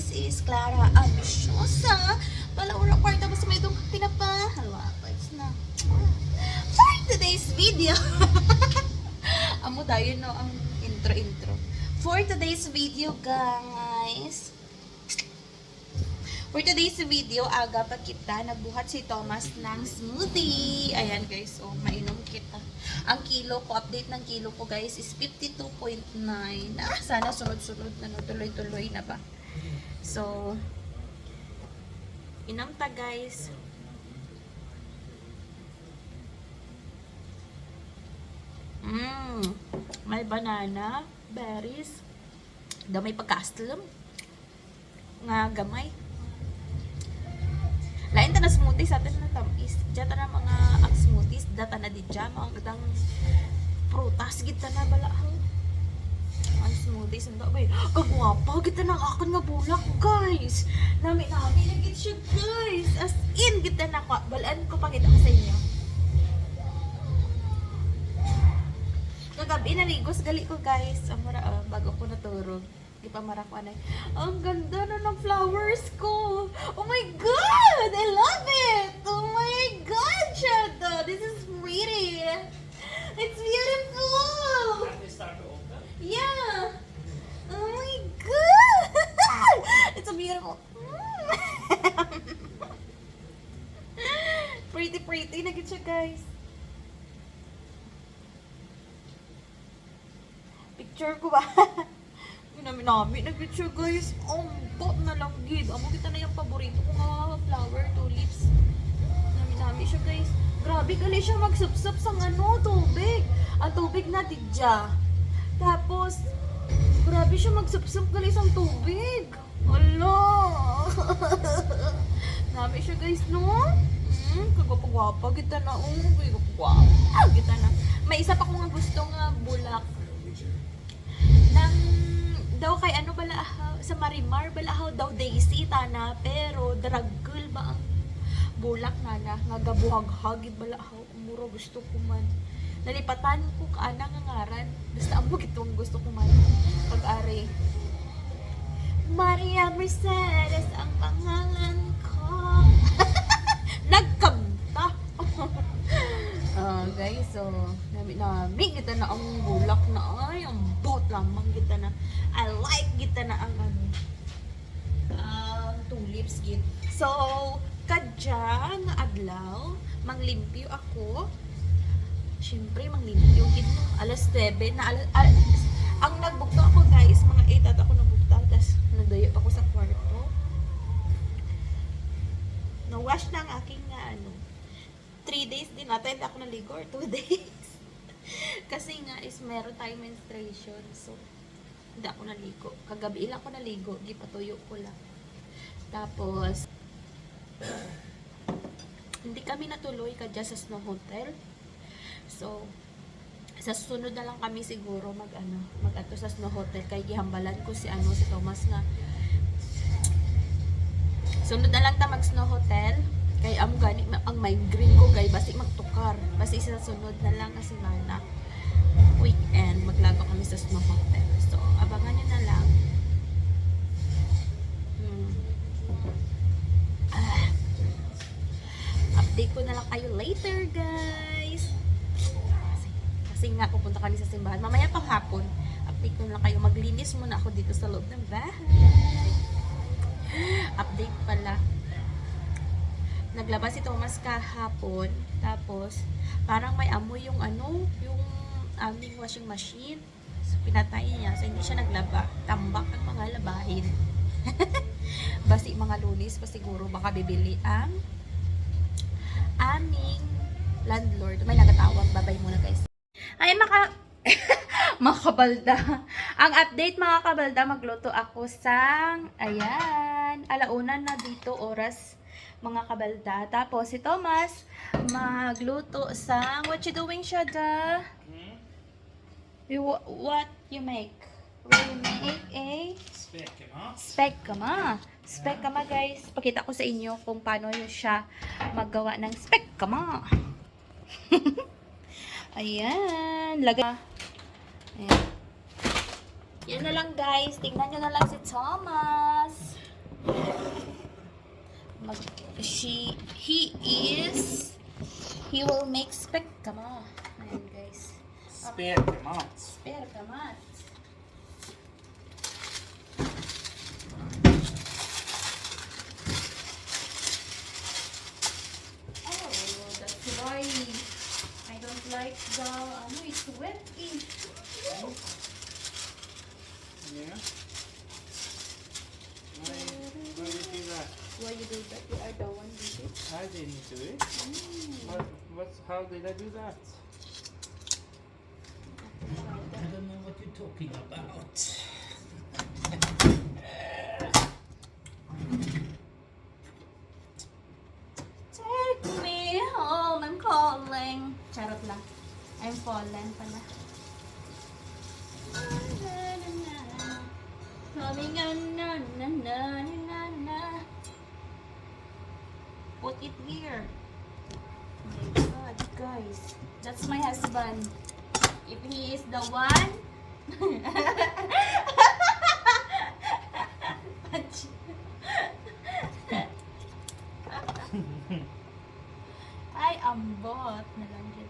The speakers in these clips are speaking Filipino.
This is Clara Ambisyosa. Palaura kwarta ba sa may itong tinapa? Halapats na. For today's video. Amo tayo no ang intro. For today's video guys. For today's video, aga pa kita nagbuhat si Thomas ng smoothie. Ayan guys, oh, mainom kita. Ang kilo ko, update ng kilo ko guys is 52.9. Sana sunod-sunod na, no, tuloy-tuloy na ba. So, inom ta guys. May banana, berries, gamay pagka-aslam. Nga gamay. Lain ta na smoothies atin na tamis. Diyan ta na mga ang smoothies. Data na di dyan. Mga gadang prutas. Gita na balahaw. Ang smoothies. Ang dabay. Kagwapa. Gita na akin nga bulak guys. Nami nagit siya guys. As in. Gita na ko. Balaan ko pakita ko sa inyo. Kagabi naligos. Gali ko guys. Bago ko naturog. Di pa marako anay. Ang ganda na ng flowers ko. Oh my God! I love it! Oh my God, Shadow! This is pretty. It's beautiful! Yeah! Oh my God! It's so beautiful. Pretty. Nagit siya, guys. Picture ko ba? Nami nag-picture guys. Bot na lang gid. Amo kita na yung paborito ko nga flower, tulips. Nami siya guys. Grabe gali siya magsupsup sa tubig. Ang tubig na didya. Tapos grabe siya magsupsup gali sa tubig. Hala. Nami siya guys no. Kagwapa kita na. Kagwapa kita na. May isa pa ko nga gusto nga bulak. Daw kay ano bala sa Marimar balahaw daw Daisy tana pero dragul ba ang bulak nana nga gabuhag-hagid balahaw muro gusto ko man nalipatan ko kaana nga ngaran basta amo gitong gusto ko man pag-ari Maria Mercedes ang pangalan ko. Nagkanta. Guys, so nami kita na ang bulak na ay ang bot lamang kita na I like kita na ang tulips git. So kadya nga adlaw manglimpyo ako. Syempre manglimpyo gid no alas 7 na ang nagbukta ako guys mga 8 at ako nagbukta tas nagdayo ako sa kwarto. No wash na ang aking 3 days din natin ako naligo or 2 days. Kasi nga is meron tayong menstruation. So, hindi ako naligo. Kagabi lang ako naligo. Gipatuyo ko lang. Tapos, hindi kami natuloy kadya sa Snow Hotel. So, sa sunod na lang kami siguro mag-ato sa Snow Hotel. Kaya gihambalan ko si Thomas nga. Sunod na lang ta mag Snow Hotel. Kaya amo gani ang migraine ko kay basi magtukar. Basi sa sunod na lang kasi mana weekend maglago kami sa Snow Hotel. So abangan niyo na lang. Update ko na lang kayo later guys. Kasi nga pupunta kami sa simbahan. Mamaya pang hapon. Update ko na lang kayo. Maglinis muna ako dito sa loob ng bahay. Update pala. Naglabas si Thomas kahapon, tapos parang may amoy yung yung aming washing machine. So, pinatay niya, so hindi siya naglaba. Tambak ang mga labahin. Basi mga Lunis pa siguro baka bibili ang aming landlord. May nagatawag, babay muna guys. Ay mga kabalda. Ang update mga kabalda, magluto ako sang ayan, alauna na dito oras mga kabalda. Tapos si Thomas magluto sa what you doing Shada? What you make? We make a spekama guys. Pakita ko sa inyo kung paano yun siya maggawa ng spekama. Ayan, lagay. Ayan. Yan na lang guys. Tingnan nyo na lang si Thomas. He will make kama. Ayan guys. Spearkamat. Spearkamat. Oh, that's why I don't like the, it's wet eh. Yeah. Why did you do that? Why you do that? You are the one who did it. I didn't do it. How did I do that? I don't know what you're talking about. Take me home, I'm calling. Charot lang. I'm fallen pala. Coming on, na. Put it here. Oh my God, guys. That's my husband. If he is the one. Ay, ambot na lang yun.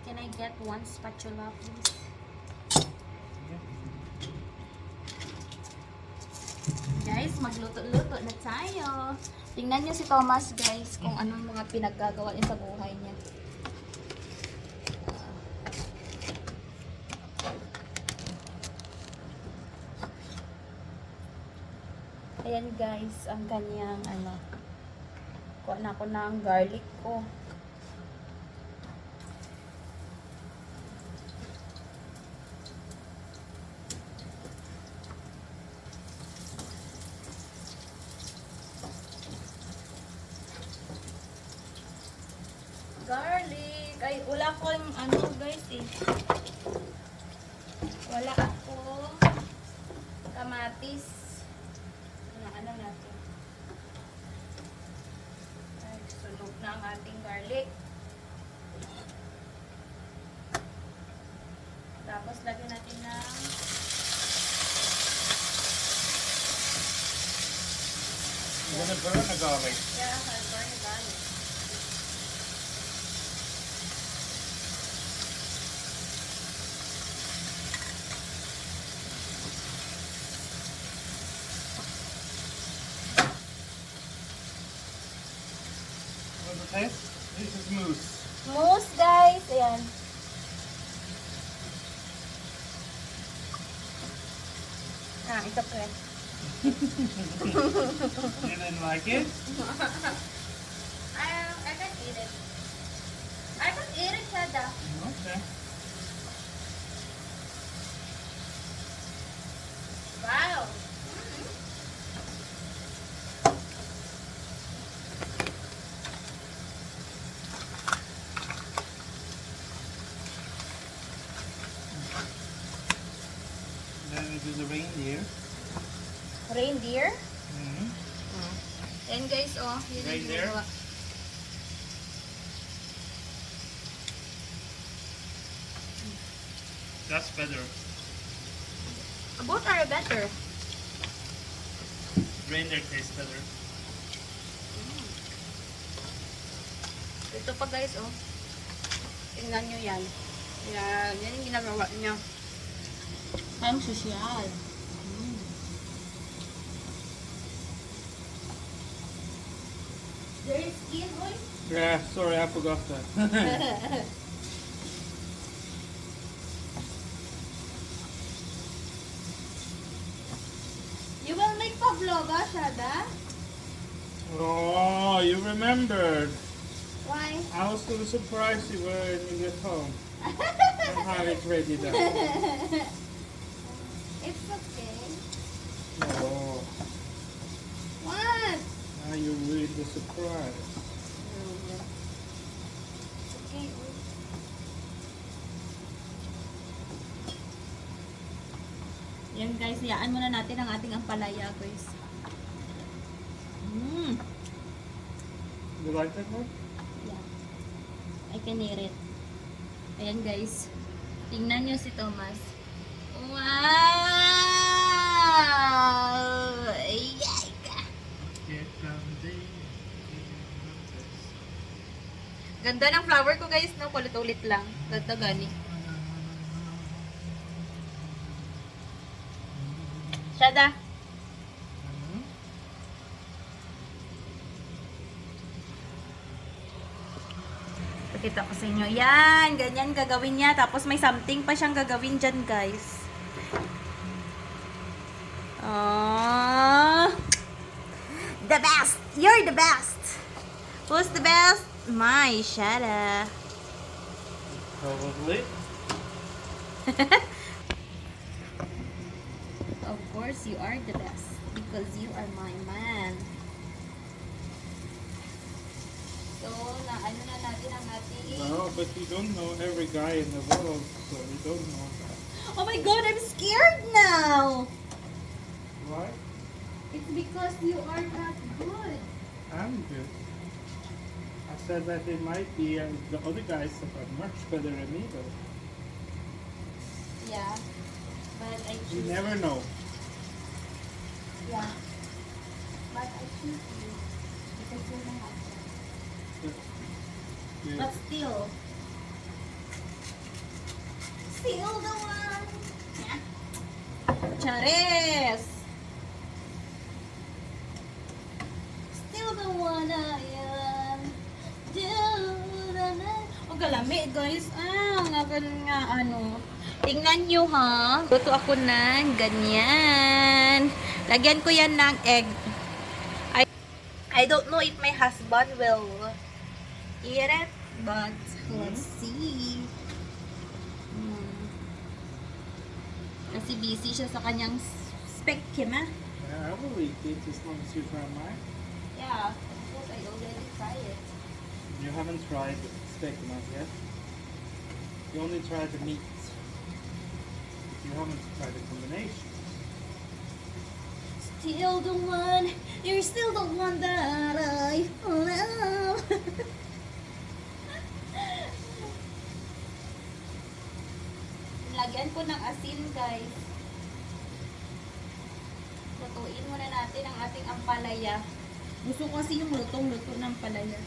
Can I get one spatula, please? Guys, magluto-luto na tayo. Tingnan niyo si Thomas, guys, kung anong mga pinaggagawa niya sa buhay niya. Ayan guys, ang kanyang kuha na ako ng garlic ko. Garlic. Ay, wala ko yung guys eh. Wala ako kamatis. Ano natin. Ay, sunog na ang ating garlic. Tapos lagyan natin ng You're gonna burn the garlic. I'll burn the garlic. What's the taste? This is mousse. Mousse, guys. Ayan. Ito po. You didn't like it? I can eat it. I can eat it, Sada. Okay. Wow. Then we do the reindeer. Reindeer. Mm-hmm. Yan guys, oh. Yun yung Reindeer? ginagawa. That's better. Both are better. Reindeer tastes better. Ito pa guys, oh. Tingnan nyo yan. Yan yung ginagawa niya. Ang sosyal. There is skin, boy. Yeah, sorry, I forgot that. You will make pavlova, Shada? Oh, you remembered. Why? I was going to surprise you when you get home. I have it ready then. It's okay. Oh, What? now you read the surprise. It's okay. Yan guys, hayaan muna natin ang ating ampalaya guys. You like that one? Yeah. I can eat it. Ayan guys. Tingnan nyo si Thomas. Wow! Yeah! Ganda ng flower ko guys, no? Kulit-ulit lang. Ganda gani. Shada. Pakita ko sa inyo. Yan, ganyan gagawin niya. Tapos may something pa siyang gagawin dyan, guys. The best! You're the best! Who's the best? My Shada. Probably. Of course, you are the best. Because you are my man. So, ano na natin ang ating... No, but you don't know every guy in the world, so you don't know that. Oh my god, I'm scared now! Why? It's because you are not good. I'm good. I said that it might be the other guys that are much better than me, though. Yeah. But I You choose... never know. Yeah. But I choose you. Because you're my husband. Yeah. But still. Still the one. Yeah. Charis! Still the one I am. Ang galami guys. Nga ganun nga ano. Tingnan nyo ha. Luto ako ng ganyan. Lagyan ko yan ng egg. I don't know if my husband will eat it, but let's see. Kasi busy siya sa kanyang speculum. Yeah, I will eat it as long as you try mine. Yeah, of course I already tried it. You haven't tried steak enough yet. You only tried the meat. You haven't tried the combination. Still the one, you're still the one that I love. Lagyan ko ng asin, guys. Lutuin muna natin ang ating ampalaya. Gusto ko kasi yung lutong-luto ng ampalaya.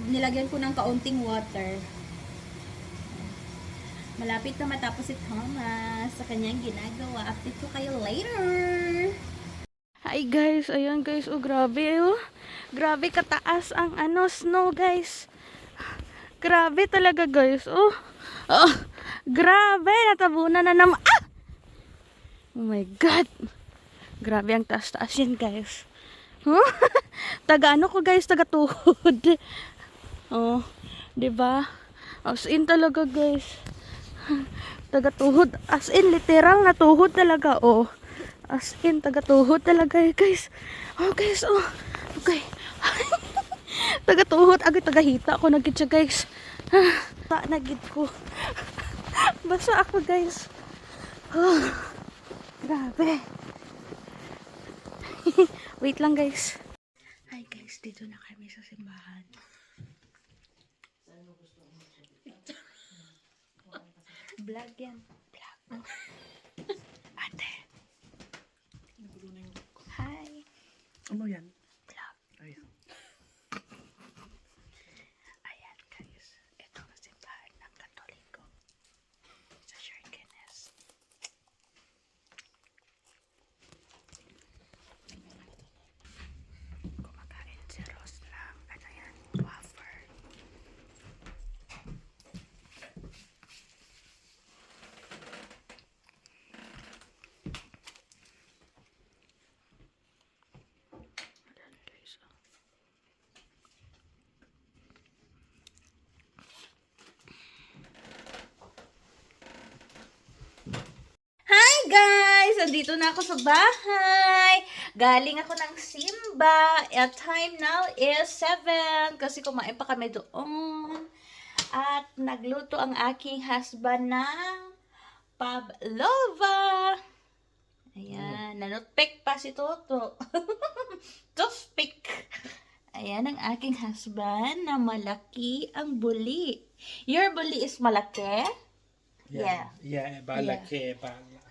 Nilagyan ko ng kaunting water. Malapit na matapos si Thomas sa kanyang ginagawa. Update ko kayo later. Hi guys, ayan guys, oh grabe oh. Grabe kataas ang snow guys. Grabe talaga guys, oh. Oh, grabe, natabunan na naman. Ah! Oh my god. Grabe ang taas-taas yan guys. Huh? Taga ano ko guys, taga tuhod. Oh, 'di ba? As in talaga guys. Taga tuhod, as in literal na tuhod talaga, oh. As in taga tuhod talaga guys. Oh guys, oh. Okay. Taga tuhod, agad taga hita ako nagit siya guys. Ta nagit ko. Basa ako guys. Oh, grabe. Wait lang guys. Hi guys, dito na kami sa simbahan. Vlog yan. Vlog. Ate. Hi. Ano yan? Vlog. Ayan. Ayan guys. Ito ang simbahan ng Katoliko. Sa Sherkenes. Kumakain si Ross ng wafer. Hi guys! Andito na ako sa bahay. Galing ako ng simba. At time now is 7. Kasi kumain pa kami doon. At nagluto ang aking husband ng pavlova. Ayan. Nanutpik pa si Toto. Toothpick. Ayan ang aking husband na malaki ang buli. Your buli is malaki? Yeah. Yeah, balake,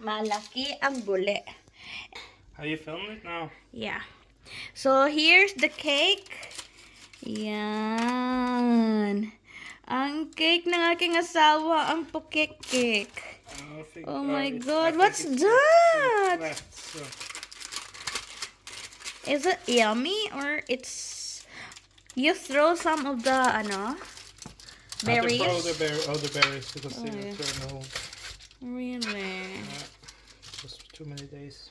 Malaki ang buli. Have you filmed it now? Yeah. So here's the cake. Yan. Ang cake ng aking asawa, ang poke cake. Oh my God, what's that? Is it yummy or it's you throw some of the berries? The berries because Oh, yeah. they're in the hole. Really? Just too many days,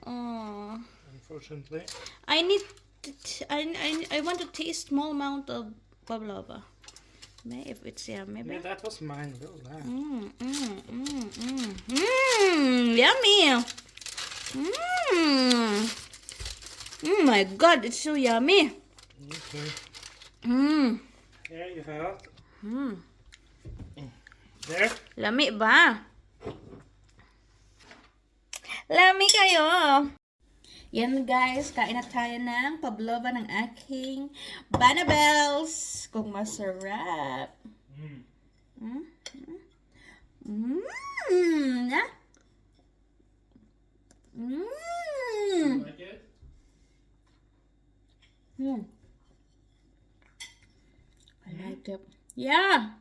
Oh, unfortunately. I need. I want to taste small amount of pavlova. Maybe if it's yummy. Yeah, that was mine. Look at that. Yummy. Oh my God, it's so yummy. Okay. Here you have. There. Lami ba? Lami kayo. Yan guys, kain na tayo ng pavlova ng aking Banabels. Kung masarap. Yeah. Like it? I like it. Yeah.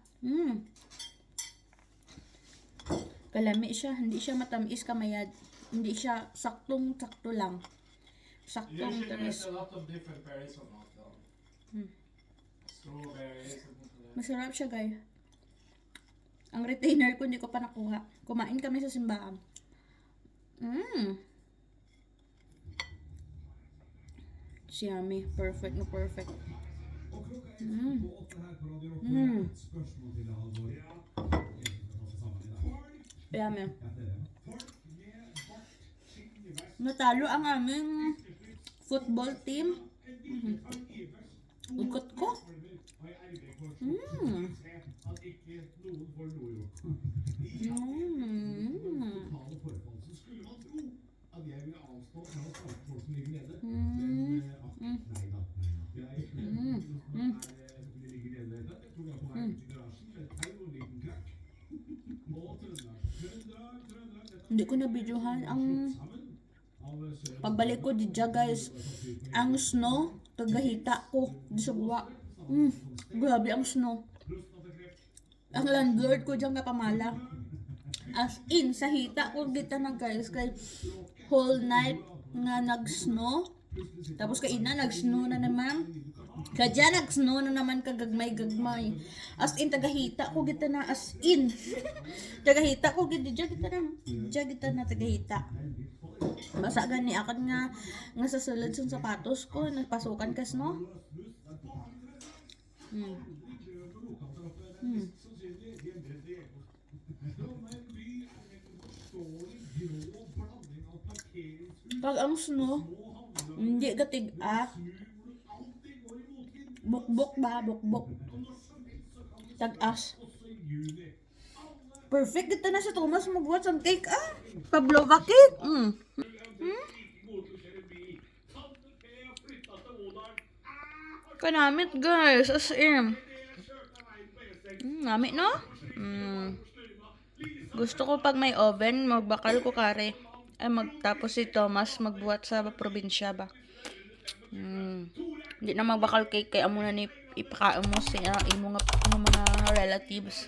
Kalami siya. Hindi siya matamis kamayad. Hindi siya saktong-sakto lang. Saktong tamis. a lot of different berries on it though. Strawberries and Masarap siya guys. Ang retainer ko hindi ko pa nakuha. Kumain kami sa simbahan. It's yummy. Perfect na perfect. Yummy. Natalo ang aming football team. Ugot ko. Hindi ko na videohan ang pagbalik ko di dyan guys. Ang snow, tagahita ko di sa buwa. Grabe ang snow. Ang landlord ko dyan kapamala. As in, sa hita ko dito na guys. Kay whole night nga nag-snow. Tapos kay ina, nag-snow na naman. Kadya nag-snow na naman kagagmay-gagmay. As in, tagahita ko dito na. As in. Tagahita ko dito dyan kita na. Dyan kita na tagahita. Basa gani akad nga sa sulod sa sapatos ko. Napasukan ka snow. Pag ang snow, hindi gatig-ak. Bukbok ba? Bukbok. Tag-as. Perfect kita na sa Thomas magbuhat ng cake pavlova cake. Kanamit guys, as in. Namit no? Gusto ko pag may oven, magbakal ko kare. Ay magtapos si Thomas magbuhat sa probinsya ba. Hindi na magbakal cake kay amo na ni ipakaon mo sa imo nga mga relatives.